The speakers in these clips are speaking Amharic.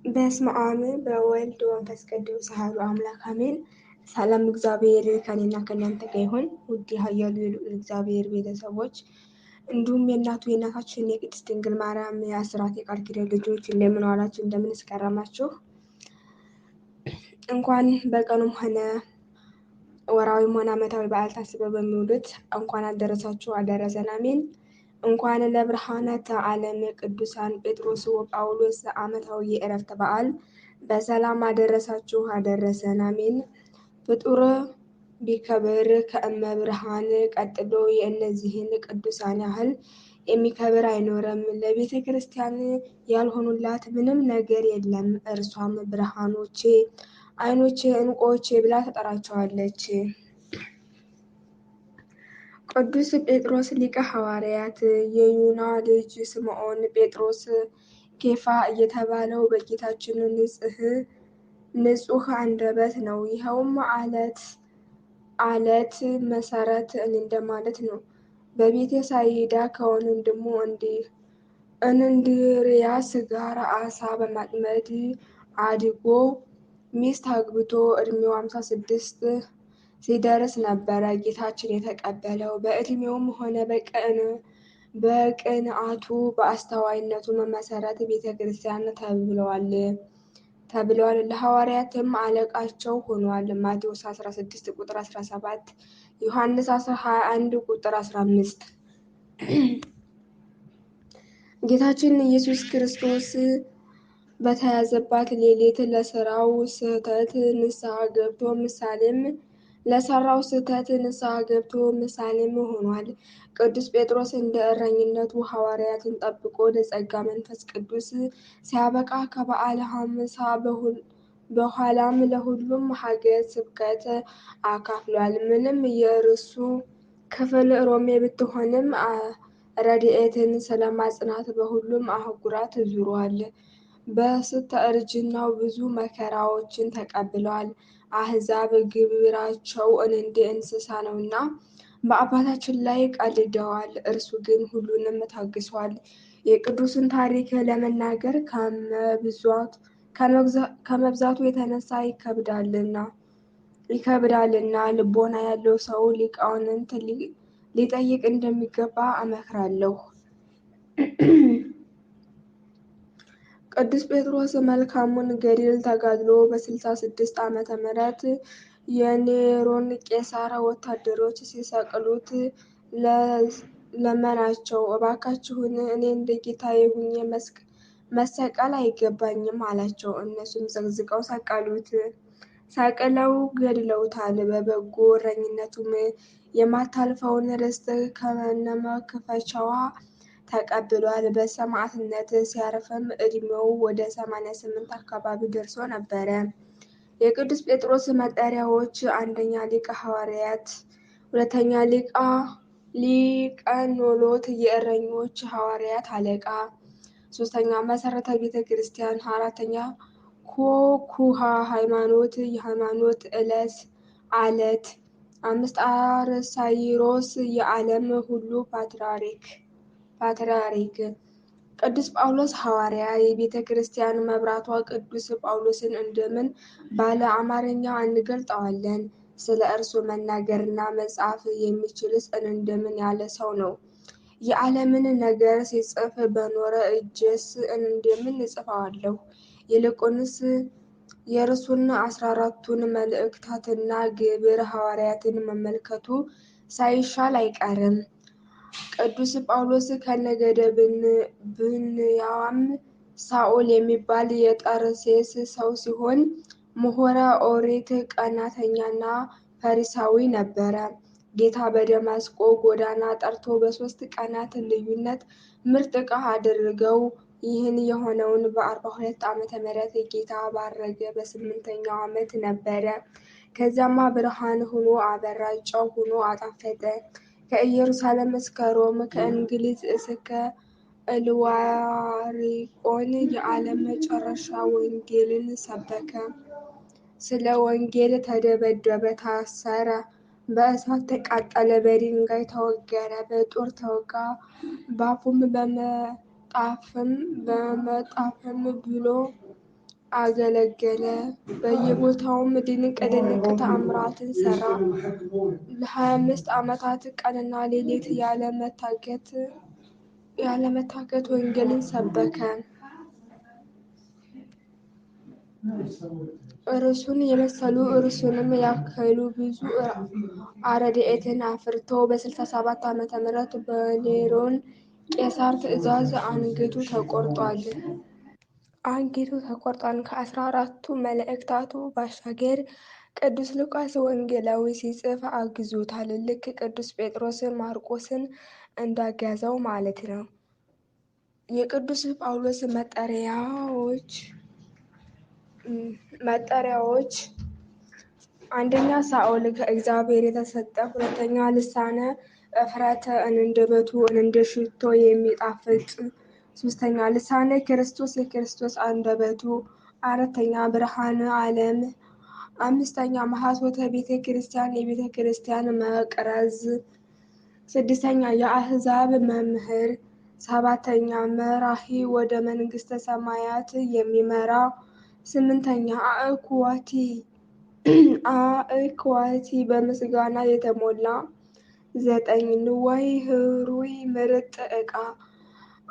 በስመ አብ በወልድ ወመንፈስ ቅዱስ አሐዱ አምላክ አሜን። ሰላም እግዚአብሔር ከኔና ከእናንተ ጋር ይሁን። ውድ ኃያሉ የልዑል እግዚአብሔር ቤተሰቦች እንዲሁም የእናታችን የቅድስት ድንግል ማርያም የአስራት የቃል ኪዳን ልጆች እንደምን ዋላችሁ? እንደምን እስከረማችሁ? እንኳን በቀኑም ሆነ ወራዊም ሆነ ዓመታዊ በዓል ታስበው በሚውሉት እንኳን አደረሳችሁ አደረሰን አሜን። እንኳን ለብርሃነ ዓለም ቅዱሳን ጴጥሮስ ወጳውሎስ ዓመታዊ የዕረፍት በዓል በሰላም አደረሳችሁ አደረሰን አሜን። ፍጡር ቢከብር ከእመ ብርሃን ቀጥሎ የእነዚህን ቅዱሳን ያህል የሚከብር አይኖርም። ለቤተ ክርስቲያን ያልሆኑላት ምንም ነገር የለም። እርሷም ብርሃኖቼ፣ ዓይኖቼ፣ ዕንቁዎቼ ብላ ተጠራቸዋለች። ቅዱስ ጴጥሮስ ሊቀ ሐዋርያት የዩና ልጅ ስምዖን ጴጥሮስ ኬፋ እየተባለው በጌታችን ንጹሕ አንደበት ነው። ይኸውም አለት መሰረት እንደማለት ነው። በቤተ ሳይዳ ከወንድሙ እንድርያስ ጋር አሳ በማጥመድ አድጎ ሚስት አግብቶ ዕድሜው 56 ሲደርስ ነበረ ጌታችን የተቀበለው። በዕድሜውም ሆነ በቅንዓቱ በአስተዋይነቱ መሰረት ቤተ ክርስቲያን ተብለዋል። ለሐዋርያትም አለቃቸው ሆኗል። ማቴዎስ 16 ቁጥር 17፣ ዮሐንስ 21 ቁጥር 15። ጌታችን ኢየሱስ ክርስቶስ በተያዘባት ሌሊት ለሰራው ስህተት ንስሐ ገብቶ ምሳሌም ሆኗል። ቅዱስ ጴጥሮስ እንደ እረኝነቱ ሐዋርያትን ጠብቆ ለጸጋ መንፈስ ቅዱስ ሲያበቃ ከበዓለ ሐምሳ በኋላም ለሁሉም ሀገረ ስብከት አካፍሏል። ምንም የርሱ ክፍል ሮሜ ብትሆንም ረድኤትን ስለማጽናት በሁሉም አህጉራት ዙሯል። በስተእርጅናው ብዙ መከራዎችን ተቀብሏል። አሕዛብ ግብራቸው እንደ እንስሳ ነውና በአባታችን ላይ ቀልደዋል። እርሱ ግን ሁሉንም ታግሷል። የቅዱስን ታሪክ ለመናገር ከመብዛቱ የተነሳ ይከብዳልና ልቦና ያለው ሰው ሊቃውንት ሊጠይቅ እንደሚገባ እመክራለሁ። ቅዱስ ጴጥሮስ መልካሙን ገድል ተጋድሎ በ66 ዓመተ ምህረት የኔሮን ቄሳር ወታደሮች ሲሰቅሉት ለመናቸው። እባካችሁን እኔ እንደ ጌታዬ ሁኜ መሰቀል አይገባኝም አላቸው። እነሱም ዘቅዝቀው ሰቀሉት። ሰቅለው ገድለውታል። በበጎ እረኝነቱም የማታልፈውን ርስት ከነመክፈቻዋ ተቀብሏል። በሰማዕትነት ሲያርፍም ዕድሜው ወደ 88 አካባቢ ደርሶ ነበረ። የቅዱስ ጴጥሮስ መጠሪያዎች: አንደኛ ሊቀ ሐዋርያት፣ ሁለተኛ ሊቀ ኖሎት የእረኞች ሐዋርያት አለቃ፣ ሶስተኛ መሰረተ ቤተ ክርስቲያን፣ አራተኛ ኮኩሃ ሃይማኖት የሃይማኖት አለት፣ አምስት አርሳይሮስ የዓለም ሁሉ ፓትርያርክ። ቅዱስ ጳውሎስ ሐዋርያ የቤተ ክርስቲያን መብራቷ። ቅዱስ ጳውሎስን እንደምን ባለ አማርኛ እንገልጸዋለን? ስለ እርሱ መናገርና መጻፍ የሚችልስ እንደምን ያለ ሰው ነው? የዓለምን ነገር ሲጽፍ በኖረ እጄስ እንደምን እጽፈዋለሁ? ይልቁንስ የእርሱን 14ቱን መልእክታትና ግብረ ሐዋርያትን መመልከቱ ሳይሻል አይቀርም። ቅዱስ ጳውሎስ ከነገደ ብንያም ሳኦል የሚባል የጠርሴስ ሰው ሲሆን ምሁረ ኦሪት፣ ቀናተኛና ፈሪሳዊ ነበረ። ጌታ በደማስቆ ጎዳና ጠርቶ በ3 ቀናት ልዩነት ምርጥ ዕቃ አድርገው። ይህን የሆነውን በ42 ዓመተ ምህረት ጌታ ባረገ በ8ኛው ዓመት ነበረ። ከዚያማ ብርሃን ሆኖ አበራ፣ ጨው ሆኖ አጣፈጠ። ከኢየሩሳሌም እስከ ሮም፣ ከእንግሊዝ እስከ እልዋሪቆን የዓለም መጨረሻ ወንጌልን ሰበከ። ስለ ወንጌል ተደበደበ፣ ታሰረ፣ በእሳት ተቃጠለ፣ በድንጋይ ተወገረ፣ በጦር ተወጋ። በአፉም በመጣፍም ብሎ አገለገለ። በየቦታውም ድንቅ ድንቅ ተአምራትን ሰራ። ለ25 ዓመታት ቀንና ሌሊት ያለመታከት ወንጌልን ሰበከ። እርሱን የመሰሉ እርሱንም ያከሉ ብዙ አርድእትን አፍርቶ በ67 ዓመተ ምህረት በኔሮን ቄሳር ትእዛዝ አንገቱ ተቆርጧል። ከ14ቱ መላእክታቱ ባሻገር ቅዱስ ሉቃስ ወንጌላዊ ሲጽፍ አግዞታል። ልክ ቅዱስ ጴጥሮስን ማርቆስን እንዳገዘው ማለት ነው። የቅዱስ ጳውሎስ መጠሪያዎች አንደኛ ሳኦል ከእግዚአብሔር የተሰጠ፣ ሁለተኛ ልሳነ እፍረት አንደበቱ እንደ ሽቶ የሚጣፍጥ፣ ሶስተኛ ልሳነ ክርስቶስ የክርስቶስ አንደበቱ፣ አራተኛ ብርሃነ ዓለም፣ አምስተኛ ማኅቶተ ቤተ ክርስቲያን የቤተ ክርስቲያን መቅረዝ፣ ስድስተኛ የአሕዛብ መምህር፣ ሰባተኛ መራሂ ወደ መንግሥተ ሰማያት የሚመራ፣ ስምንተኛ አእክዋቲ በምስጋና የተሞላ፣ ዘጠኝ ንዋይ ህሩይ ምርጥ ዕቃ፣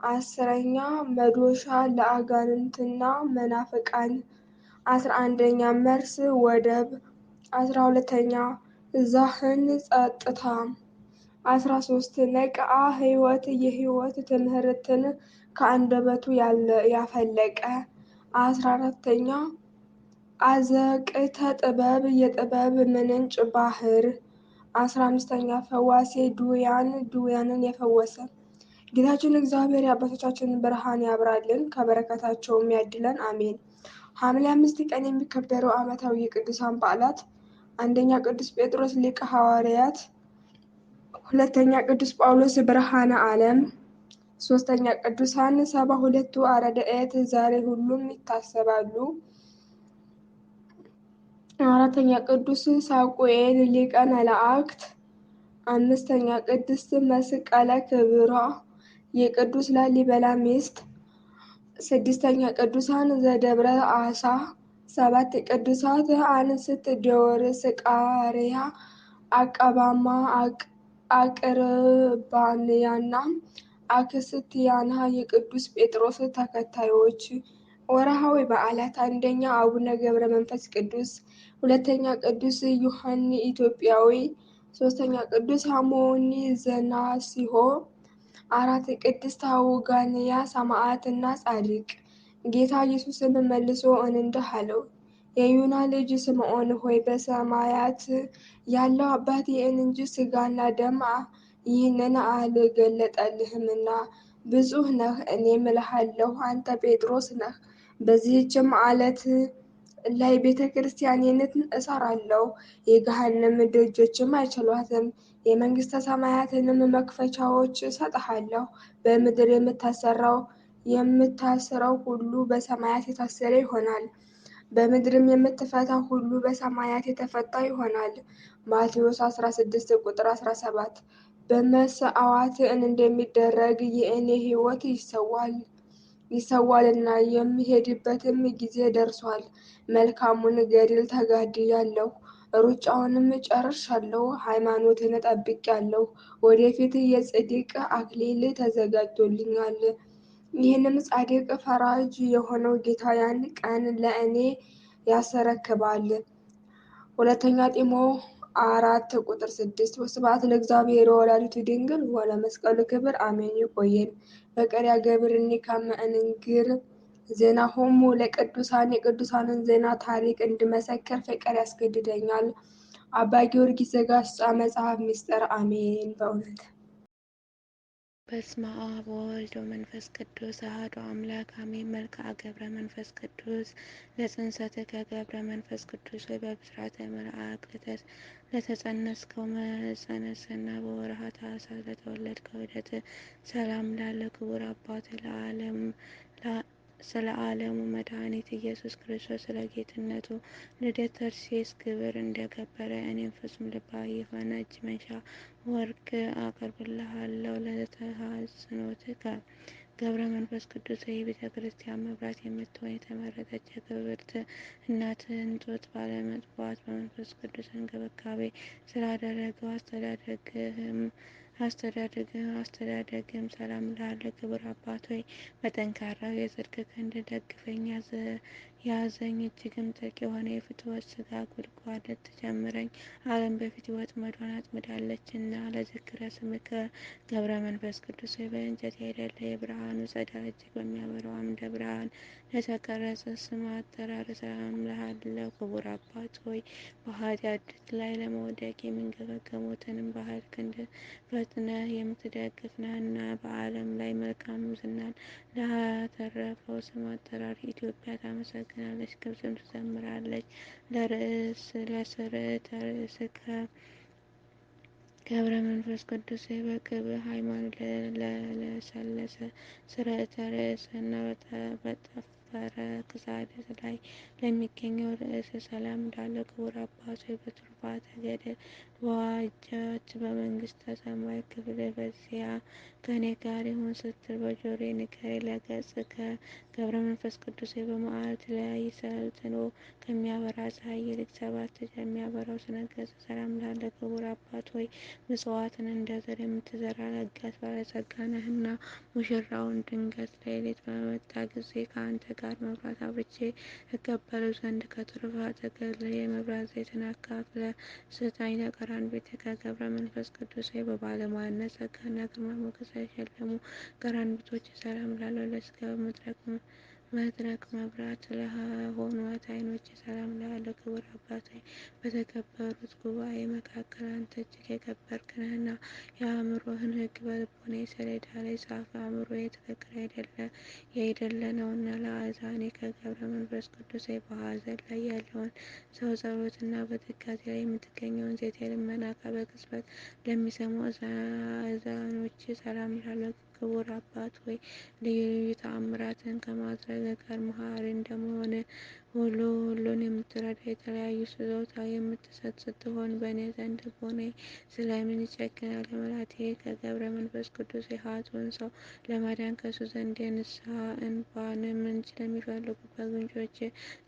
አስረኛ መዶሻ ለአጋንንትና መናፍቃን፣ 11ኛ መርስ ወደብ፣ 12ኛ ዛህን ጸጥታ፣ 13 ነቅአ ሕይወት የሕይወት ትምህርትን ከአንደበቱ ያፈለቀ፣ 14ኛ አዘቅተ ጥበብ የጥበብ ምንጭ ባህር፣ 15ኛ ፈዋሴ ድውያንን የፈወሰ። ጌታችን እግዚአብሔር የአባቶቻችንን ብርሃን ያብራልን፣ ከበረከታቸውም ያድለን፣ አሜን። ሐምሌ 5 ቀን የሚከበሩ ዓመታዊ የቅዱሳን በዓላት፦ አንደኛ ቅዱስ ጴጥሮስ ሊቀ ሐዋርያት፣ ሁለተኛ ቅዱስ ጳውሎስ ብርሃነ ዓለም፣ ሶስተኛ ቅዱሳን 72ቱ አርድእት ዛሬ ሁሉም ይታሰባሉ። አራተኛ ቅዱስ ሳቁኤል ሊቀ መላእክት፣ አምስተኛ ቅድስት መስቀለ ክብራ የቅዱስ ላሊበላ ሚስት፣ ስድስተኛ ቅዱሳን ዘደብረ አሳ፣ ሰባት ቅዱሳት አንስት ዲዮስቃርያ፣ አቀባማ፣ አቅርባንያና አክስቲያና የቅዱስ ጴጥሮስ ተከታዮች። ወርሃዊ በዓላት፦ አንደኛ አቡነ ገብረ መንፈስ ቅዱስ፣ ሁለተኛ ቅዱስ ዮሐኒ ኢትዮጵያዊ፣ ሶስተኛ ቅዱስ አሞኒ ዘናሲሆ፣ አራት ቅድስት አውጋንያ ሰማዕትና ጻድቅ። ጌታ ኢየሱስም መልሶ እንዲህ አለው፣ የዮና ልጅ ስምዖን ሆይ በሰማያት ያለው አባቴን እንጂ ሥጋና ደም ይህንን አልገለጠልህምና ብፁዕ ነህ። እኔም እልሃለሁ አንተ ጴጥሮስ ነህ፣ በዚህችም ዓለት ላይ ቤተ ክርስቲያኔን እሠራለሁ፣ የገሃነም ደጆችም አይችሏትም። የመንግሥተ ሰማያትንም መክፈቻዎች እሰጥሃለሁ። በምድር የምታስረው ሁሉ በሰማያት የታሰረ ይሆናል፣ በምድርም የምትፈታው ሁሉ በሰማያት የተፈታ ይሆናል። ማቴዎስ 16 ቁጥር 17። በመሥዋዕት እንደሚደረግ የእኔ ሕይወት ይሰዋልና የምሄድበትም ጊዜ ደርሷል። መልካሙን ገድል ተጋድያለሁ፣ ሩጫውንም ጨርሻለሁ፣ ሃይማኖትን ጠብቄአለሁ። ወደፊት የጽድቅ አክሊል ተዘጋጅቶልኛል። ይህንም ጻድቅ ፈራጅ የሆነው ጌታ ያን ቀን ለእኔ ያስረክባል። ሁለተኛ ጢሞቴዎስ 4 ቁጥር 6። ወስብሐት ለእግዚአብሔር ወወላዲቱ ድንግል ወለመስቀሉ ክብር አሜን። ይቆየን። በቀሪያ ገብርኒ ከመ እንንግር ዜናሆሙ ለቅዱሳን የቅዱሳንን ዜና ታሪክ እንድመሰክር ፍቅር ያስገድደኛል። አባ ጊዮርጊስ ዘጋስጫ መጽሐፍ ምስጢር አሜን። በእውነት በስመ አብ ወወልድ ወመንፈስ ቅዱስ አሐዱ አምላክ አሜን። መልክዓ ገብረ መንፈስ ቅዱስ ለጽንሰትከ ገብረ መንፈስ ቅዱስ በብስራተ መልአክ ለተጸነስከው መጸነስና በወርኃ ታኅሣሥ ለተወለድከው ልደት ሰላም ላለ ክቡር አባት ስለ ዓለሙ መድኃኒት ኢየሱስ ክርስቶስ ስለ ጌትነቱ ልደት ተርሴስ ግብር እንደከበረ እኔም ፍጹም ልባዊ የሆነ እጅ መንሻ ወርቅ አቀርብልሃለሁ። ለተሐጽኖትከ ገብረ መንፈስ ቅዱስ የቤተ ክርስቲያን መብራት የምትሆን የተመረጠች የክብርት እናትህን ጡት ባለመጥባት በመንፈስ ቅዱስ እንክብካቤ ስላደረገው አስተዳደግም ሰላም እልሃለሁ። ክቡር አባት ሆይ በጠንካራው የጽድቅ ክንድ ደግፈኝ፣ ያዘኝ። እጅግም ጥልቅ የሆነ የፍትወት ስጋ ጉድጓድ ልትጨምረኝ ዓለም በፊት ወጥመዷን አጥምዳለችና። ለዝክረ ስምከ ገብረ መንፈስ ቅዱስ ሆይ በእንጨት ያይደለ የብርሃኑ ጸዳል እጅግ በሚያበራው አምደ ብርሃን ለተቀረጸ ስም አጠራር ሰላም እልሃለሁ። ክቡር አባት ሆይ በኃጢአት ድል ላይ ለመውደቅ የሚንገበገቡትንም በኃይል ክንድ ፈጥነህ የምትደግፍ ነህና። በዓለም ላይ መልካም ዝናን ላተረፈው ስም አጠራር ኢትዮጵያ ታመሰግናለች፣ ግብጽም ትዘምራለች። ለስርዕተ ርእስከ ገብረ መንፈስ ቅዱስ በቅብዕ ሃይማኖት ለለሰለሰ ስርዓተ ርእስና በጠፈረ ክሳድህ ላይ ለሚገኘው ርዕስ ሰላም እልሃለሁ። ክቡር አባት ሆይ በትሩፋተ ገድል በዋጀች በመንግስተ ሰማይ ክብር በዚያ ከኔ ጋር ይሁን ስትል በጆሮዬ ንገረኝ። ለገጽከ ገብረ መንፈስ ቅዱስ በመዓልት ላይ ሰልጥኖ ከሚያበራ ፀሐይ ይልቅ 7 እጅ የሚያበራው ስነ ገጽ ሰላም እልሃለሁ። ክቡር አባት ሆይ ምጽዋትን እንደ ዘር የምትዘራ ለጋስ ባለጸጋ ነህና። ሙሽራውን ድንገት ሌሊት በመጣ ጊዜ ከአንተ ጋር መብራት አብርቼ እቀበለው ዘንድ ከትሩፋተ ገድል የመብራት ዘይትን አካፍለህ ስጠኝ። ለቀራንዮ ቤተ ገብረ መንፈስ ቅዱስ በባለሟልነት ጸጋና ግርማ ሞገስ ያሸለሙ ቀራንቢቶች ሰላም እልሃለሁ። ለሥጋ መድረክ መብራት ለሆኑት ዓይኖች ሰላም እልሃለሁ። ክቡር አባት ሆይ በተከበሩት ጉባኤ መካከል አንተ እጅግ የከበርክ ነህና የአእምሮህን ሕግ በልቦናዬ ሰሌዳ ላይ ጻፍ። አእምሮዬ ትክክል ያይደለ ነውና። ለአዛኔ ከገብረ መንፈስ ቅዱስ በሐዘን ላይ ያለውን ሰው ጸሎትና በትካዜ ላይ የምትገኘውን ሴት የልመና ቃል በቅጽበት ለሚሰሙ አዛኖች ሰላም እልሃለሁ። ክቡር አባት ሆይ ልዩ ልዩ ተአምራትን ከማድረግ ጋር መሐሪ እንደመሆን ሁሉን የምትረዳ የተለያዩ ስጦታ የምትሰጥ ስትሆን በእኔ ዘንድ ልቦናዬ ስለምን ይጨክናል? ለመላቴ ከገብረ መንፈስ ቅዱስ የኃጥኡን ሰው ለማዳን ከሱ ዘንድ የንስሐ እንባን ምንጭ ለሚፈልጉ በጉንጮች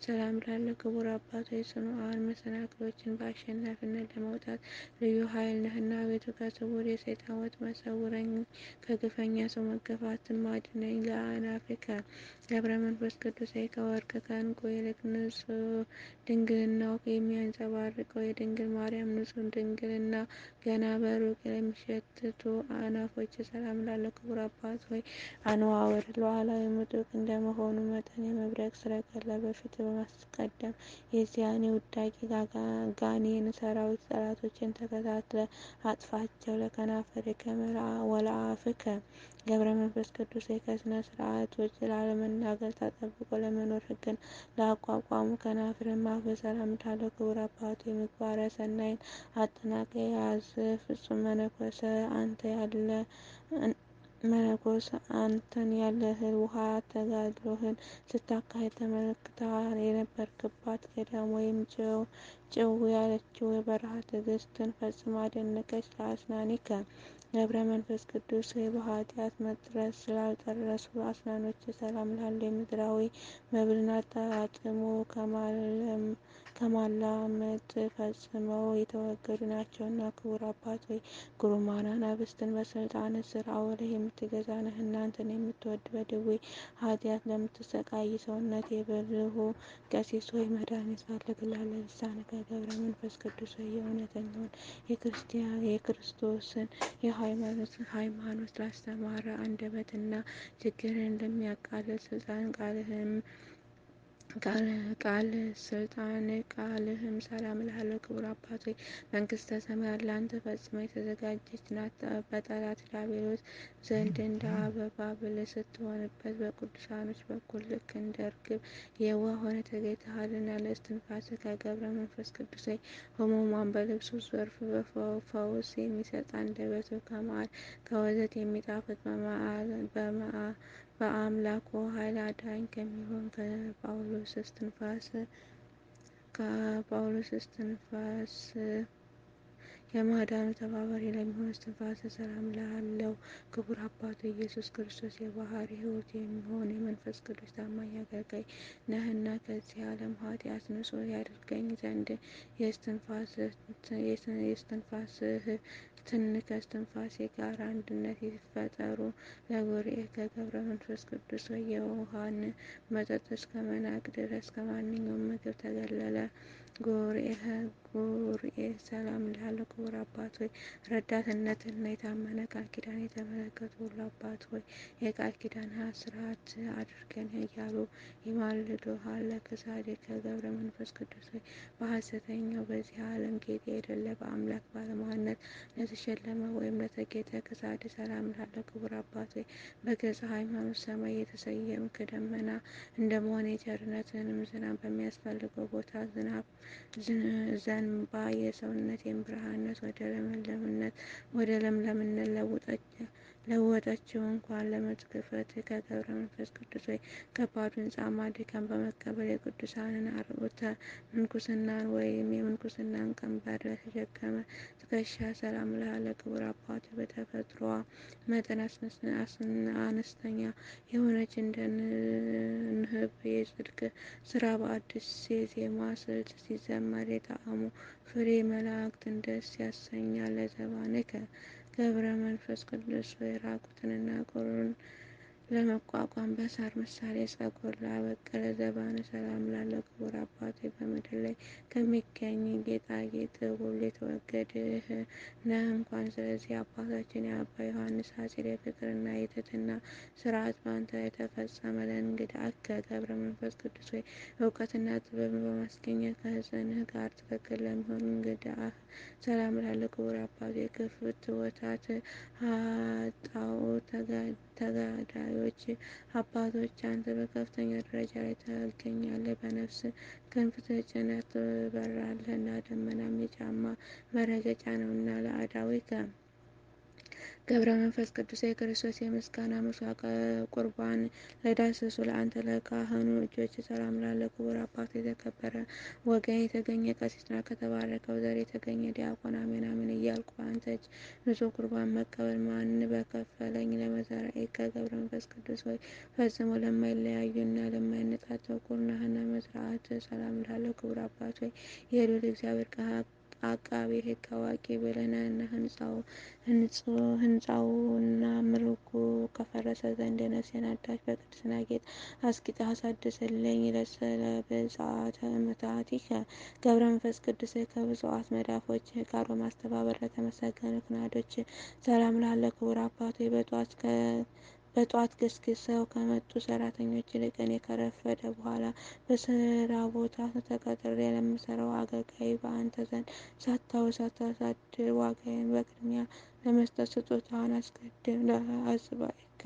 ሰላም እልሃለሁ። ክቡር አባት ሆይ ጽኑዓን መሰናክሎችን በአሸናፊነት ለመውጣት ልዩ ኃይል ነህና። አቤቱ ከስውር የሰይጣን ወጥመድ ሰውረኝ፣ ከግፈኛ ሰው መገፋትም አድነኝ። ለአእናፍከ ገብረ መንፈስ ቅዱስ ከወርቅ ከዕንቁ ይልቅ ንጹሕ ድንግልናው የሚያንጸባርቀው የድንግል ማርያም ንጹሕ ድንግልና ገና በሩቅ ለሚሸትቱ አእናፎች ሰላም እልሃለሁ። ክቡር አባት ሆይ አነዋወር ሉዓላዊ ምጡቅ እንደመሆኑ መጠን የመብረቅ ሰረገላ በፊት በማስቀደም የዚያን የውዳቂ ጋኔን ሰራዊት ጠላቶችን ተከታትለ አጥፋቸው። ለከናፍርከ ወለአፍከ ገብረ መንፈስ ቅዱስ ከስነ ስርዓቶች ላለመናገር ተጠብቆ ለመኖር ሕግን ላቋቋሙ ከናፍርም አፍ ሰላም እልሃለሁ። ክቡር አባት ሆይ ምግባረ ሰናይን አጠናቀ የያዝ ፍጹም አንተን ያለህል ውሃ ተጋድሎህን ስታካሄድ ተመልክተህ የነበርክባት ገዳም ወይም ጭው ያለችው የበረሃ ትዕግስትን ፈጽማ አደነቀች። ለአስናኒከ ገብረ መንፈስ ቅዱስ በኃጢአት መጥረስ ስላልጠረሱ አስናኖች ሰላም እልሃለሁ። የምድራዊ መብልን አጣጥሞ ከማላመጥ ፈጽመው የተወገዱ ናቸውና። ክቡር አባት ሆይ ግሩማን አናብስትን በስልጣን ስር አውለህ የምትገዛ ነህና። አንተን የምትወድ በደዌ ኃጢአት ለምትሰቃይ ሰውነት የብልሁ ቀሲስ ሆይ መድኃኒት ፈልግልሃለሁ። ልሳንከ ገብረ መንፈስ ቅዱስ የእውነተኛውን የክርስቶስን ሃይማኖት ላስተማረ አንደበትና ችግርን ለሚያቃልል ስልጣን ቃልህም ሰላም እልሃለሁ። ክቡር አባት ሆይ መንግስተ ሰማያት ለአንተ ፈጽማ የተዘጋጀች ናት። በጠላት ዲያብሎስ ዘንድ እንደ አበባ ብልህ ስትሆንበት በቅዱሳኖች በኩል ልክ እንደ ርግብ የዋህ ሆነህ ተገኝተሃልና። ለእስትንፋስከ ገብረ መንፈስ ቅዱስ ሕሙማን በልብሱ ዘርፍ ፈውስ የሚሰጥ አንደበቱ ከማር ከወተት የሚጣፍጥ በአምላኩ ኃይል አዳኝ ከሚሆን ከጳውሎስ እስትንፋስ የማዳኑ ተባባሪ ለሚሆን እስትንፋሰ ሰላም ላለው ክቡር አባቱ ኢየሱስ ክርስቶስ የባህሪ ሕይወት የሚሆን የመንፈስ ቅዱስ ታማኝ አገልጋይ ነህና ከዚህ ዓለም ኃጢአት ንጹሕ ያደርገኝ ዘንድ የእስትንፋስህ ከእስትንፋሴ ጋር አንድነት ይፈጠሩ። ለጉርኤ ከገብረ መንፈስ ቅዱስ የውሃን መጠጥ እስከ መናቅ ድረስ ከማንኛውም ምግብ ተገለለ። ጉርኤ ሰላም ላለው ክቡር አባት ሆይ ረዳትነትና የታመነ ቃል ኪዳን የተመለከቱ ሁሉ አባት ሆይ የቃል ኪዳን ስርዓት አድርገን እያሉ ይማልዱሃል። ከሳዴ ከገብረ መንፈስ ቅዱስ ሆይ በሐሰተኛው በዚህ ዓለም ጌጥ የሌለ በአምላክ ባለሟልነት ለተሸለመ ወይም ለተጌጠ ከሳዴ ሰላም ላለው ክቡር አባት ሆይ በገጸ ሃይማኖት ሰማይ የተሰየምክ ደመና እንደመሆን የቸርነትንም ዝናብ በሚያስፈልገው ቦታ ዘንባ የሰውነቴን ብርሃንነት ወደ ለምለምነት ለወጠችው። እንኳን ለመትክፈት ከገብረ መንፈስ ቅዱስ ሆይ ከባዱን ጻማ ድካም በመቀበል የቅዱሳንን አርዑተ ምንኩስናን ወይም የምንኩስናን ቀንበር ለተሸከመ ትከሻ ሰላም ላለ ክቡር አባቱ በተፈጥሮዋ መጠን አነስተኛ የሆነች እንደ ንህብ የጽድቅ ስራ በአዲስ የዜማ ስልት ሲዘመር የጣዕሙ ፍሬ መላእክትን ደስ ያሰኛል። ለዘባንከ ገብረ መንፈስ ቅዱስ ሆይ ራቁትንና ቁርን ለመቋቋም በሳር ምሳሌ ጸጉር ላበቀለ ዘባን ሰላም ላለው ክቡር አባቴ በምድር ላይ ከሚገኝ ጌጣጌጥ ሁሉ የተወገድህ ነህ። እንኳን ስለዚህ አባታችን የአባ ዮሐንስ ሐጺር የፍቅርና የትሕትና ስርዓት በአንተ የተፈጸመ ለእንግዳህ ከገብረ መንፈስ ቅዱስ ሆይ እውቀትና ጥበብን በማስገኘት ከሕፅንህ ጋር ትክክል ለሚሆን እንግዳህ ሰላም ላለው ክቡር አባቴ ክፍትወታት ሀጣው ተጋዳዮች አባቶች አንተ በከፍተኛ ደረጃ ላይ ትገኛለህ። በነፍስ ክንፍ ጭነህ ትበራለህ እና ደመናም የጫማ መረገጫ ነውና። ለአዳዊከ ገብረ መንፈስ ቅዱስ የክርስቶስ የምስጋና መስዋዕት ቁርባን ለዳሰሱ ለአንተ ለካህኑ እጆች ሰላም ላለ ክቡር አባት የተከበረ ወገን የተገኘ ቀሲስና ከተባረከው ዘር የተገኘ ዲያቆን አሜን አሜን እያልኩ በአንተ እጅ ንጹሕ ቁርባን መቀበል ማን በከፈለኝ። ለመዘራኤከ ገብረ መንፈስ ቅዱስ ሆይ ፈጽሞ ለማይለያዩና ለማይነጣጠቁ ቁርናህና መስራዕት ሰላም ላለው ክቡር አባት ሆይ የልዑል እግዚአብሔር አቃቤ ሕግ አዋቂ ብለህና ህንጻውና ምርጉ ከፈረሰ ዘንድ የነፍሴን አዳራሽ በቅድስና ጌጥ አስጊጠህ አሳድስልኝ። ለብፅዓተ ምትሃቲከ ገብረ መንፈስ ቅዱስ ከብፁዓት መዳፎች ጋር በማስተባበር ለተመሰገኑ ክናዶች ሰላም ላለ ክቡር አባቶ በጧት ገስግሰው ከመጡ ሰራተኞች ይልቅ እኔ ከረፈደ በኋላ በስራ ቦታ ተቀጥሬ ለምሰራው አገልጋይ በአንተ ዘንድ ሳታሳድር ዋጋዬን በቅድሚያ ለመስጠት ስጦታውን አስቀድም። ለአጽባእከ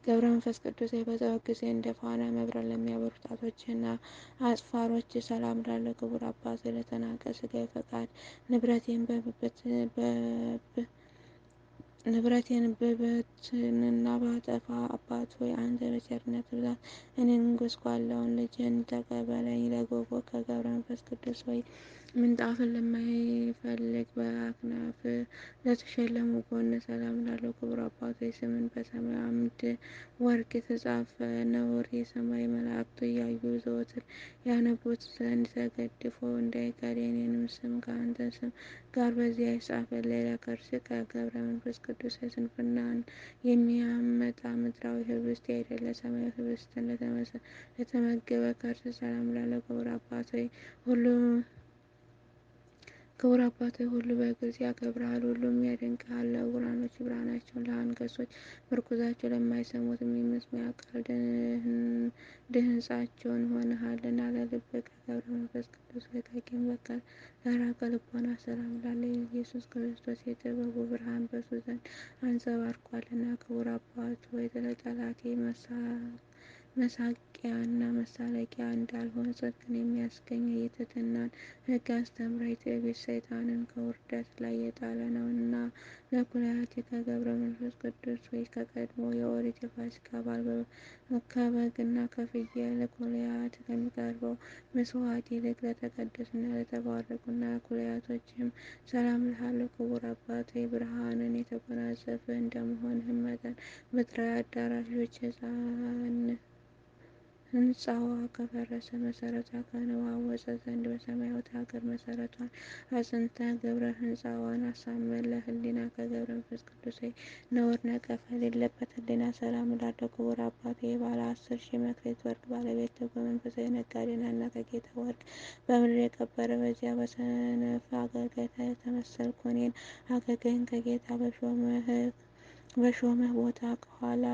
ገብረ መንፈስ ቅዱስ በጸሎት ጊዜ እንደ ፋና መብራት ለሚያበሩ ጣቶችና አጽፋሮች ሰላም ላለው ክቡር አባት ለተናቀ ሥጋዊ ፈቃድ ንብረቴን ብበትንና ባጠፋ አባት ሆይ አንተ በቸርነት ብዛት እኔን ጎስቋላውን ልጅህን ተቀበለኝ። ለጎጎ ከገብረ መንፈስ ቅዱስ ሆይ ምንጣፍን ለማይፈልግ በአክናፍ ለተሸለሙ ጎን ሰላም ላለው ክቡር አባት ሆይ ስምን በሰማይ አምድ ወርቅ የተጻፈ ነውር የሰማይ መላእክቱ እያዩ ዘወትር ያነቡት ዘንድ ተገድፎ እንዳይቀር የኔንም ስም ከአንተ ስም ጋር በዚያ ይጻፍልኝ። ለከርስከ ገብረ መንፈስ ቅዱስ ስንፍናን የሚያመጣ ምድራዊ ህብስት ያይደለ ሰማያዊ ህብስትን ለተመገበ ከርስ ሰላም ላለው ክቡር አባት ሆይ ሁሉ በግልጽ ያከብርሃል፣ ሁሉም ያደንቅሃል። ለዕውራኖች ብርሃናቸውን፣ ለአንካሶች ምርኩዛቸው፣ ለማይሰሙትም የመስሚያ ቃል ድህነታቸው ሆነሃልና። ለልብከ ገብረ መንፈስ ቅዱስ ከቂም በቀል ለራቀ ልቦና ሰላም ላለ ኢየሱስ ክርስቶስ የጥበቡ ብርሃን በሱ ዘንድ አንጸባርቋልና። ክቡር አባት ሆይ ለጠላቴ መሳቂያና መሳለቂያ እንዳልሆን ጽድቅን የሚያስገኝ የትሕትናን ሕግ አስተምረኝ። ትዕቢት ሰይጣንን ከውርደት ላይ የጣለ ነውና። ለኩላሊትከ ገብረ መንፈስ ቅዱስ ሆይ ከቀድሞ የኦሪት የፋሲካ በዓል ከበግና ከፍየል ኩላሊት ከሚቀርበው መስዋዕት ይልቅ ለተቀደሱና ለተባረኩና ኩላሊቶችም ሰላም እልሃለሁ። ክቡር አባቴ ብርሃንን የተጎናጸፍህ እንደመሆንህ መጠን ምድራዊ አዳራሾች ሕንጻዋ ከፈረሰ መሰረቷ ከነዋወፀ ዘንድ በሰማያዊት ሀገር መሰረቷን አጽንተህ ግብረ ሕንጻዋን አሳምር። ለሕሊና ከገብረ መንፈስ ቅዱስ ነውር ነቀፋ የሌለበት ሕሊና ሰላም እላለሁ። ክቡር አባቴ የባለ 10,000 መክሊት ወርቅ ባለቤት ትጉህ መንፈሳዊ ነጋዴ ነህና ከጌታ ወርቅ በምድር የከበረ በዚያ በሰነፍ አገልጋይ ተመሰልኩ። እኔን አገልጋይህን ከጌታ በሾመህ ቦታ ከኋላ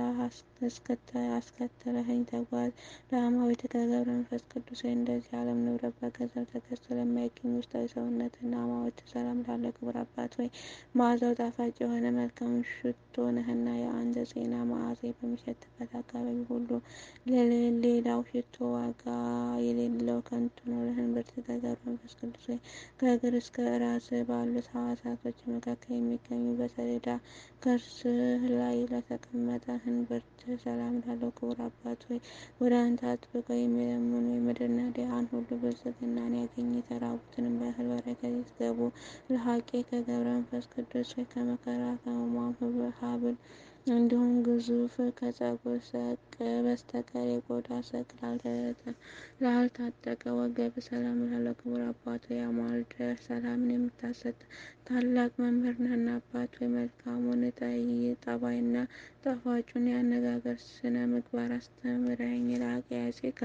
አስከትለኸኝ ተጓዝ። ለአማዊት ከገብረ መንፈስ ቅዱስ እንደዚህ ዓለም ንብረት በገንዘብ ተገዝቶ ለማይገኝ ውስጣዊ ሰውነትና አማዊት ሰላም እላለሁ። ክቡር አባት ሆይ መዓዛው ጣፋጭ የሆነ መልካም ሽቶ ነህና የአንተ ዜና መዓዛ በሚሸትበት አካባቢ ሁሉ ሌላው ሽቶ ዋጋ የሌለው ከንቱ ነው። ለእንብርት ከገብረ መንፈስ ቅዱስ ሆይ ከእግር እስከ ራስ ባሉት ሕዋሳቶች መካከል የሚገኙ በሰሌዳ ከርስህ ላይ ለተቀመጠ እንብርት ሰላም እላለሁ። ክቡር አባት ሆይ ወደ አንተ አጥብቀው የሚለምኑ የምድር ነዳያን ሁሉ ብልጽግናን ያገኙ የተራቡትንም በእህል በረከት ይጥገቡ። ለሀቄ ከገብረ መንፈስ ቅዱስ ሆይ ከመከራ ከሕማም ሀብል እንዲሁም ግዙፍ ከፀጉር ሰቅ በስተቀር የቆዳ ሰቅ ላልታጠቀ ወገብ ሰላም እላለሁ። ክቡር አባት ሆይ አማልደህ ሰላምን የምታሰጥ ታላቅ መምህር ነህና አባት ሆይ መልካሙን ጠባይና ጣፋጩን የአነጋገር ስነ ምግባር አስተምረኝ። ለአቅያሴከ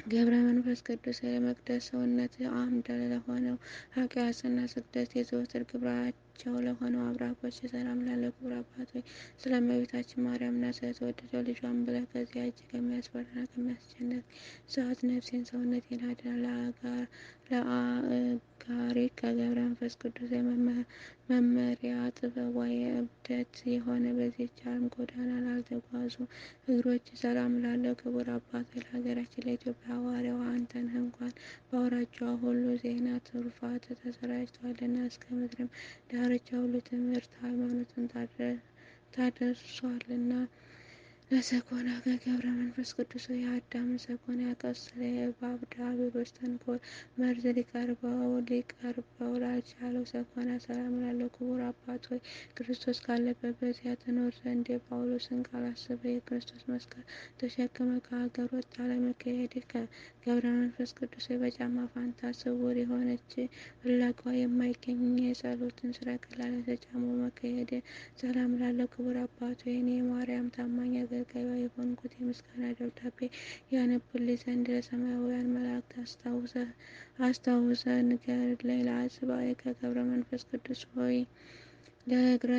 ገብረ መንፈስ ቅዱስ ለመቅደስ ሰውነት አምደ ለሆነው አቅያስና ስግደት የዘወትር ግብራቸው ለሆነው አብራኮች ሰላም እላለሁ። ክቡር አባት ሆይ ስለ እመቤታችን ማርያምና ስለተወደደው ልጇን ብለህ ከዚያ እጅግ ከሚያስፈራና ከሚያስጨንቅ ሰዓት ነፍሴን ሰውነቴን አድን። ለአጋሪከ ከገብረ መንፈስ ቅዱስ መመሪያ ጥበቧ የእብደት የሆነ በዚህች ዓለም ጎዳና ላልተጓዙ እግሮች ሰላም እላለሁ። ክቡር አባት ሆይ ለሀገራችን ለኢትዮጵያ ሐዋርያው አንተ ነህ። እንኳን በአውራጃዋ ሁሉ ዜና ትሩፋት ተሰራጭቷልና እስከ ምድርም ዳርቻ ሁሉ ትምህርተ ሃይማኖትን ታደርሷልና። ለሰኮና ከገብረ መንፈስ ቅዱስ የአዳም ሰኮና ያቆሰለ የእባብ ዲያብሎስ ተንኮል መርዝ ሊቀርበው ላልቻለው ሰኮና ሰላም እላለሁ። ክቡር አባት ሆይ ክርስቶስ ካለበት በዚያ ትኖር ዘንድ የጳውሎስን ቃል አስበህ የክርስቶስ መስቀል ተሸክመ ከሀገር ወጣ ለመካሄድህ ከገብረ መንፈስ ቅዱስ በጫማ ፋንታ ስውር የሆነች ፍለጋዋ የማይገኝ የጸሎትን ስራ ቀላል ተጫምቶ መካሄድ ሰላም እላለሁ። ክቡር አባት ሆይ እኔ የማርያም ታማኝ አገልጋይዋ የሆንኩት የምስጋና ደብዳቤ ያነቡልኝ ዘንድ ለሰማያውያን መላእክት አስታውሰህ ንገርልኝ። ለአጽብዓከ ከገብረ መንፈስ ቅዱስ ሆይ ለእግር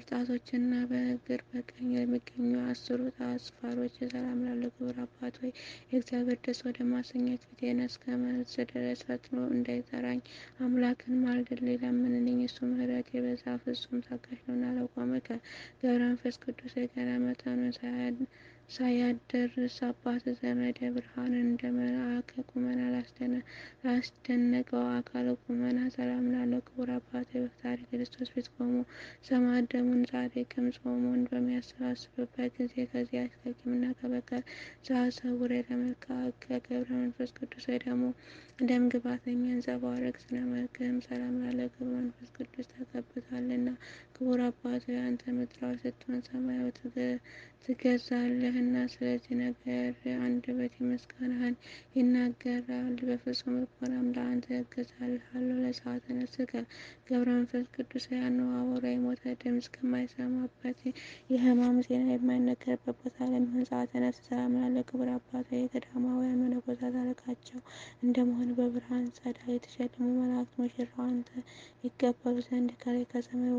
ጣቶችና በእግር በቀኝ ለሚገኙ 10ሩ አጽፋሮች ሰላም እላለሁ። ክቡር አባት ሆይ የእግዚአብሔር ደስ ወደ ማሰኘት ፊቴን እስከመልስ ድረስ ፈጥኖ እንዳይጠራኝ አምላክን ማልድልኝ ለምንልኝ። እሱ ምሕረት የበዛ ፍጹም ታጋሽ ነውና። ለቆመ ከገብረ መንፈስ ቅዱስ ገና መጠኑን ሳያደርስ አባት ዘመደ ብርሃንን እንደ መልአከ ቁመና ላስደነቀው አካለ ቁመና ሰላም እላለሁ። ክቡር አባት ሆይ በፈጣሪ ክርስቶስ ፊት ቆሞ ሰማዕት ደሙን ጻድቅም ጾሙን በሚያሰባስብበት ጊዜ ከዚህ ከቂምና ከበቀል ሰዓት ሰውረህ። ለመልክዐ ከገብረ መንፈስ ቅዱስ ደግሞ ደም ግባት የሚያንጸባርቅ ስነ መልክህም ሰላም እላለሁ። ገብረ መንፈስ ቅዱስ ተቀብቷልና። ክቡር አባት ሆይ አንተ ምድራዊ ስትሆን ሰማያዊ ትገዛለህና ስለዚህ ነገር አንደበቴ ምስጋናህን ይናገራል። በፍጹም ልቦናም ለአንተ እገዛልሃለሁ። ለሰዓተ ነፍስከ ገብረ መንፈስ ቅዱስ አነዋወሯ የሞተ ድምፅ ከማይሰማበት የሕማም ዜና የማይነገርበት ቦታ ለሚሆን ሰዓተ ነፍስ ሰላም እላለሁ። ክቡር አባት ሆይ የገዳማውያን መነኮሳት አለቃቸው እንደመሆን በብርሃን ጸዳል የተሸለሙ መላእክት ሙሽራው አንተ ይቀበሉ ዘንድ ከላይ ከሰማይ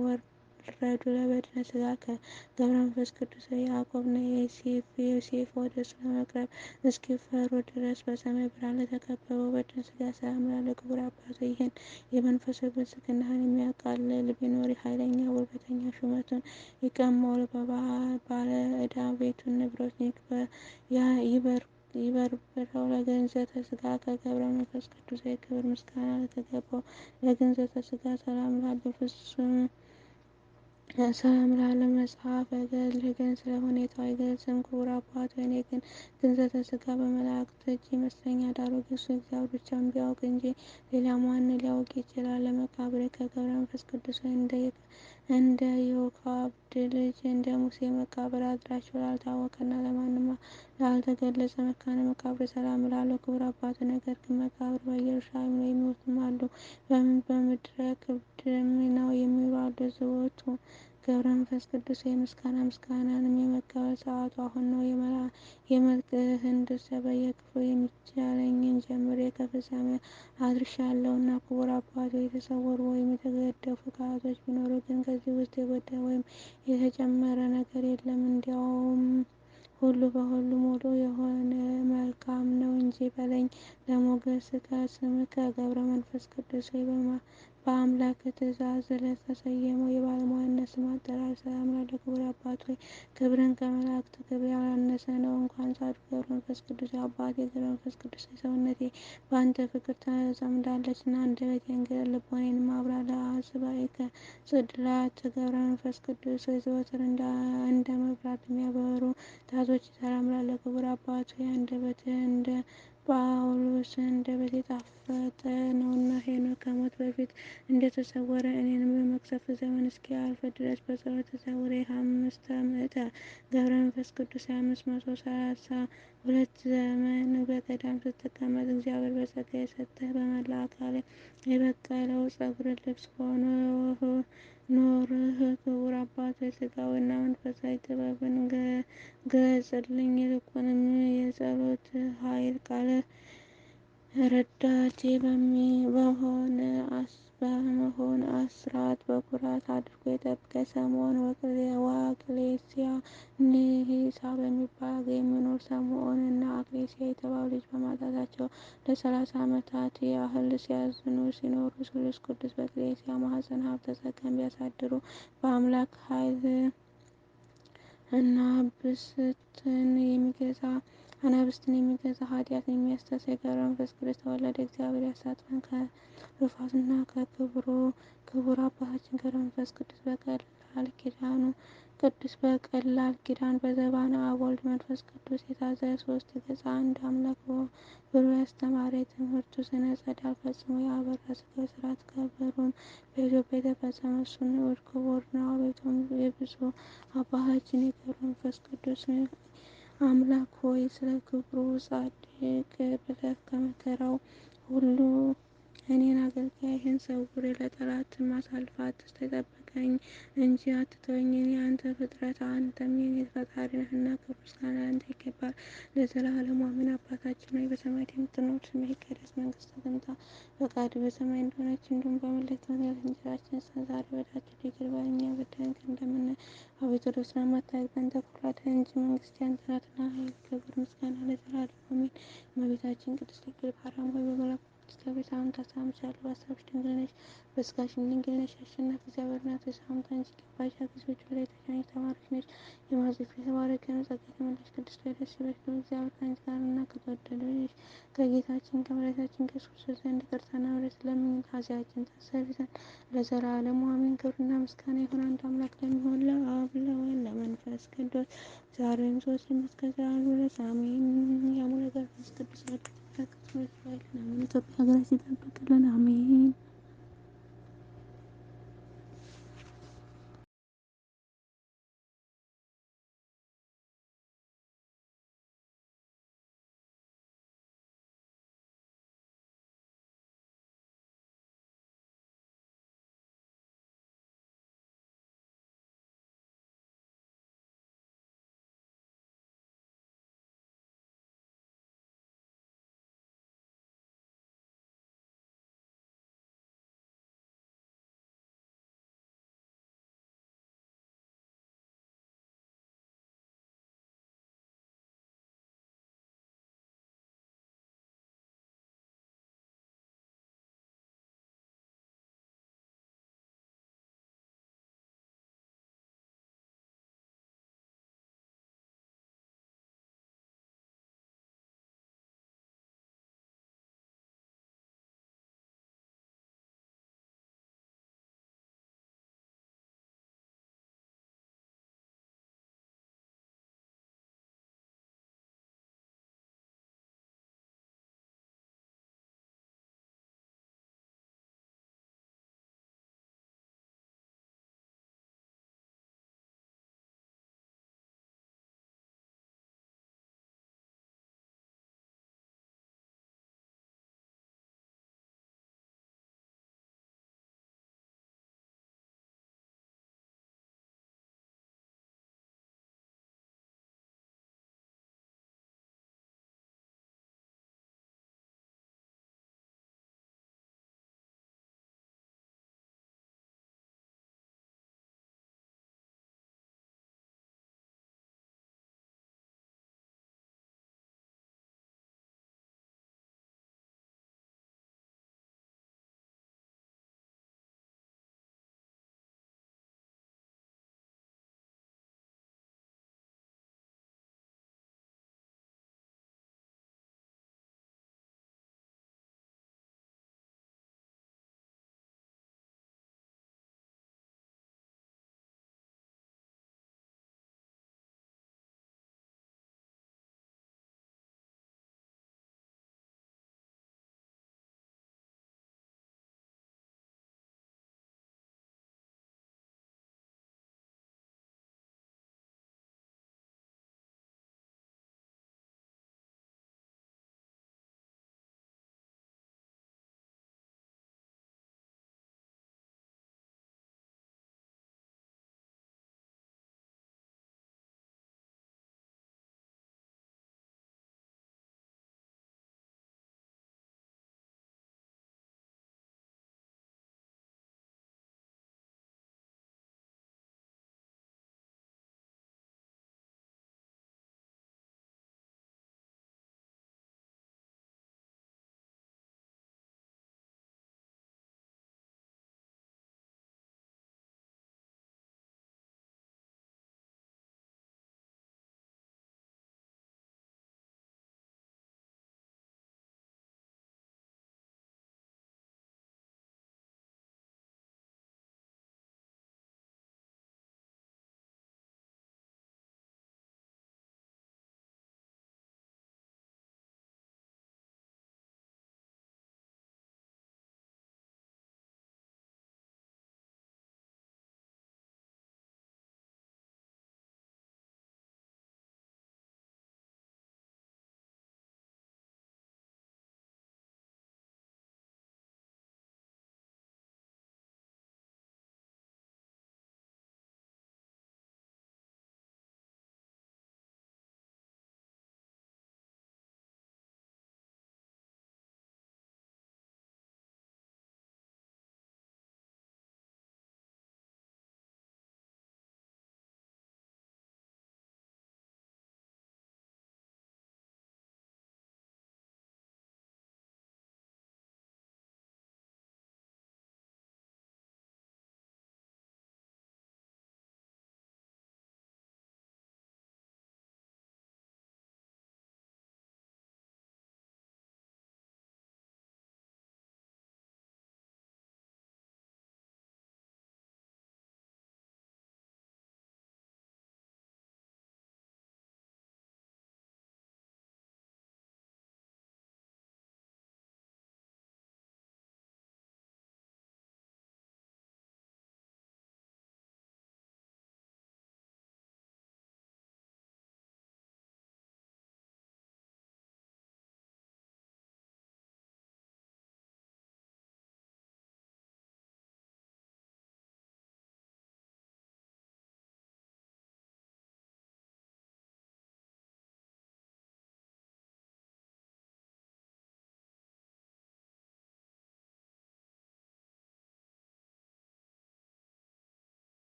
ረዱ ለበድነ ሥጋ ከገብረ መንፈስ ቅዱስ ያዕቆብና ዮሴፍ ወደ እሱ ለመቅረብ እስኪፈሩ ድረስ በሰማይ ብርሃን ለተከበበው በድነ ሥጋ ሰላም ላለው ክቡር አባቱ ይህን የመንፈሳዊ ብልጽግናህን የሚያቃልል ቢኖር ኃይለኛ ጉልበተኛ ሹመቱን ይቀማው፣ ባለ ዕዳ ቤቱን ንብረት ይበርብረው። ለግንዘተ ሥጋ ከገብረ መንፈስ ቅዱስ ክብር ምስጋና ለተገባው ለግንዘተ ሥጋ ሰላም ላለው ፍጹም ሰላም ላለው መጽሐፈ ገድል ግን ስለ ሁኔታው አይገልጽም። ክቡር አባቱ እኔ ግን ግንዘተ ሥጋ በመላእክት እጅ ይመስለኛል። ዳሩ ግን እሱ እግዚአብሔር ብቻ ቢያውቅ እንጂ ሌላ ማን ሊያውቅ ይችላል? ለመቃብር ከገብረ መንፈስ ቅዱስ እንደ ዮካብድ ልጅ እንደ ሙሴ መቃብር አድራሻው ላልታወቀና ለማንም ላልተገለጸ መካነ መቃብር ሰላም እላለሁ። ክቡር አባቱ ነገር ግን መቃብር በኢየሩሳሌም ነው፣ የሚሞቱም አሉ፣ በምድረ ከብድም ነው የሚውሉ አሉ። ዝወቱ ገብረ መንፈስ ቅዱስ ምስጋናንም የመቀበል ሰዓቱ አሁን ነው። የመልክህን ድርሰት በየክፍሉ የሚቻለኝን ጀምሬ ከፍጻሜ አድርሻለሁና። ክቡር አባቱ የተሰወሩ ወይም የተገደፉ ቃላቶች ቢኖሩ ግን ከዚህ ውስጥ የጎደለ ወይም የተጨመረ ነገር የለም። እንዲያውም ሁሉ በሁሉ ሙሉ የሆነ መልካም ነው እንጂ በለኝ። ለሞገስ ከስምህ ከገብረ መንፈስ ቅዱስ በአምላክ ትእዛዝ ለተሰየመው የባለሟልነት ስም አጠራር ሰላም ላለው ክቡር አባት ሆይ ክብርን ከመላእክት ክብር ያላነሰ ነው። እንኳን ጻድቁ ገብረ መንፈስ ቅዱስ አባቴ ገብረ መንፈስ ቅዱስ ሰውነቴ በአንተ ፍቅር ተጸምዳለች እና አንደበቴን ግለጥ ልቦናዬንም አብራ። ለአጽብዕከ ጽላት ገብረ መንፈስ ቅዱስ ዘወትር እንደ መብራት የሚያበሩ ጣቶች ሰላም ላለው ክቡር አባት ሆይ አንደበትህ እንደ ጳውሎስ አንደበት የጣፈጠ ነውና ሄኖክ ከሞት በፊት እንደተሰወረ እኔንም በመቅሰፍት ዘመን እስኪያልፍ ድረስ በጸሎት ተሰውረህ 5 ምዕተ ገብረ መንፈስ ቅዱስ 532 ዘመን በገዳም ስትቀመጥ እግዚአብሔር በጸጋ የሰጠህ በመላ አካል የበቀለው ጸጉር ልብስ ሆኖ ኖርህ። ክቡር አባት ሥጋዊና መንፈሳዊ ጥበብን ግለጽልኝ። ይልቁንም የጸሎት ኃይል ቃል ረዳቴ በመሆን አስራት በኩራት አድርጎ የጠበቀ ሰምዖን ወአክሌስያ ንሂሳ በሚባል አገር የሚኖር ሰምዖን እና አክሌስያ የተባሉ ልጅ በማጣታቸው ለ30 ዓመታት ያህል ሲያዝኑ ሲኖሩ ስሉስ ቅዱስ በክሌስያ ማኅፀን ሀብተ ጸጋን ቢያሳድሩ በአምላክ ኃይል አናብስትን የሚገዛ ኃጢአትን የሚያስተሰርይ ገብረ መንፈስ ቅዱስ ተወለደ። እግዚአብሔር ያሳትፈን ከትሩፋቱና ክቡር አባታችን ገብረ መንፈስ ቅዱስ በቀላል ኪዳን በዘባነ አብ ወልድ መንፈስ ቅዱስ የታዘዘ 3 ገጽ አንድ አምላክ ብሎ ያስተማረ የትምህርቱ ስነ ጸዳል ፈጽሞ ያበራ ሥጋዊ ሥርዓት ከበሮም በኢትዮጵያ የተፈጸመ እሱ ንዑድ ክቡር ነው። አቤቱም የብፁዕ አባታችን የገብረ መንፈስ ቅዱስ አምላክ ሆይ ስለ ክብሩ ጻድቅ ብለህ ከመከራው ሁሉ እኔን አገልጋይህን ሰውር፣ ለጠላትም አሳልፈህ አትስጠኝ። ጠብቀኝ እንጂ አትተወኝ። እኔ አንተ ፍጥረት አንተም የኔ ፈጣሪ ነህና ክብር ምስጋና ለአንተ ይገባል ለዘላለሙ አሜን። አባታችን ሆይ በሰማያት የምትኖር ስምህ ይቀደስ፣ መንግስትህ ትምጣ፣ ፈቃድህ በሰማይ እንደሆነች እንዲሁም በምድር ትሁን። የዕለት እንጀራችንን ስጠን ዛሬ፣ በደላችንን ይቅር በለን እኛም የበደሉንን እንደምንል። አቤቱ ወደ ፈተና አታግባን ከክፉ አድነን እንጂ መንግሥት ያንተ ናትና፣ ኃይል፣ ክብር፣ ምስጋና ለዘላለሙ አሜን። እመቤታችን ቅድስት ድንግል ማርያም ሆይ በመልአኩ ቅዱስ ገብርኤል ሰላምታ ሰላምልሻለሁ። በሐሳብሽ ድንግል ነሽ፣ በሥጋሽም ድንግል ነሽ። አሸናፊ እግዚአብሔር እናት ሆይ ሰላምታ አንቺ ይገባሻል። ከሴቶች ሁሉ ተለይተሽ የተባረክሽ ነሽ፣ የማኅፀንሽ ፍሬ የተባረከ ነው። ጸጋ የተሞላሽ ቅድስት ሆይ ደስ ይበልሽ፣ ልዑል እግዚአብሔር ከአንቺ ጋር ነውና ከተወደደው ልጅሽ ከጌታችን ከመድኃኒታችን ከኢየሱስ ክርስቶስ ዘንድ ይቅርታና ምሕረት ለምኝልን ኃጢአታችንን ታስተሰርይ ዘንድ ለዘላለሙ አሜን። ክብርና ምስጋና ይሁን አንድ አምላክ ለሚሆን ለአብ ለወልድ ለመንፈስ ቅዱስ ዛሬም ዘወትርም እስከ ዘላለሙ ድረስ አሜን። የአቡነ ገብረ መንፈስ ቅዱስ ረድኤት በረከቱ ይክፈለን። አሜን። ኢትዮጵያ ሀገራችንን ይጠብቅልን። አሜን።